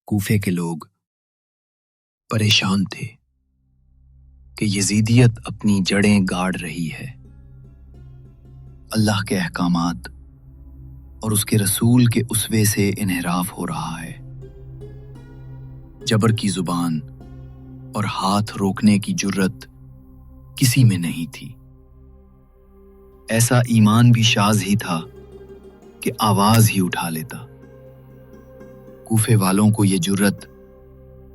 کوفے کے لوگ پریشان تھے کہ یزیدیت اپنی جڑیں گاڑ رہی ہے، اللہ کے احکامات اور اس کے رسول کے اسوے سے انحراف ہو رہا ہے۔ جبر کی زبان اور ہاتھ روکنے کی جرت کسی میں نہیں تھی۔ ایسا ایمان بھی شاذ ہی تھا کہ آواز ہی اٹھا لیتا۔ کوفے والوں کو یہ جرت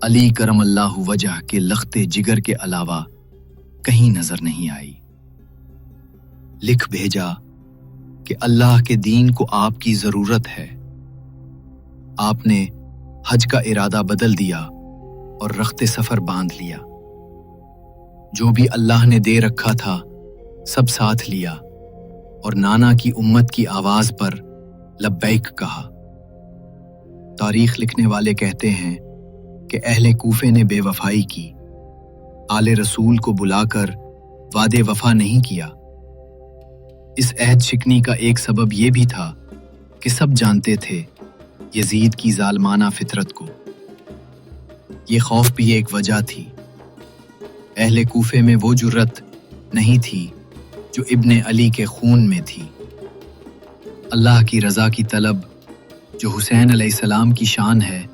علی کرم اللہ وجہ کے لختے جگر کے علاوہ کہیں نظر نہیں آئی۔ لکھ بھیجا کہ اللہ کے دین کو آپ کی ضرورت ہے۔ آپ نے حج کا ارادہ بدل دیا اور رخت سفر باندھ لیا۔ جو بھی اللہ نے دے رکھا تھا سب ساتھ لیا اور نانا کی امت کی آواز پر لبیک کہا۔ تاریخ لکھنے والے کہتے ہیں کہ اہل کوفے نے بے وفائی کی، آل رسول کو بلا کر وعدے وفا نہیں کیا۔ اس عہد شکنی کا ایک سبب یہ بھی تھا کہ سب جانتے تھے یزید کی ظالمانہ فطرت کو۔ یہ خوف بھی ایک وجہ تھی۔ اہل کوفے میں وہ جرت نہیں تھی جو ابن علی کے خون میں تھی۔ اللہ کی رضا کی طلب جو حسین علیہ السلام کی شان ہے،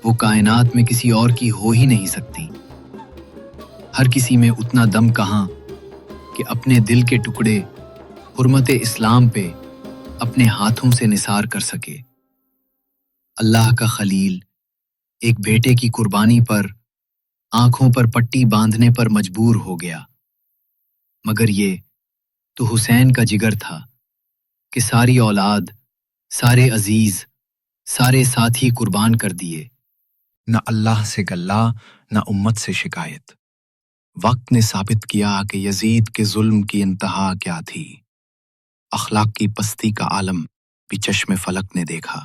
وہ کائنات میں کسی اور کی ہو ہی نہیں سکتی۔ ہر کسی میں اتنا دم کہاں کہ اپنے دل کے ٹکڑے حرمت اسلام پہ اپنے ہاتھوں سے نثار کر سکے۔ اللہ کا خلیل ایک بیٹے کی قربانی پر آنکھوں پر پٹی باندھنے پر مجبور ہو گیا، مگر یہ تو حسین کا جگر تھا کہ ساری اولاد، سارے عزیز، سارے ساتھی قربان کر دیے۔ نہ اللہ سے گلہ نہ امت سے شکایت۔ وقت نے ثابت کیا کہ یزید کے ظلم کی انتہا کیا تھی۔ اخلاق کی پستی کا عالم بھی چشم فلک نے دیکھا۔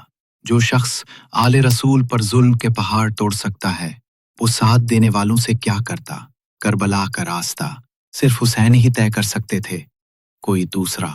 جو شخص آل رسول پر ظلم کے پہاڑ توڑ سکتا ہے، وہ ساتھ دینے والوں سے کیا کرتا؟ کربلا کا راستہ صرف حسین ہی طے کر سکتے تھے، کوئی دوسرا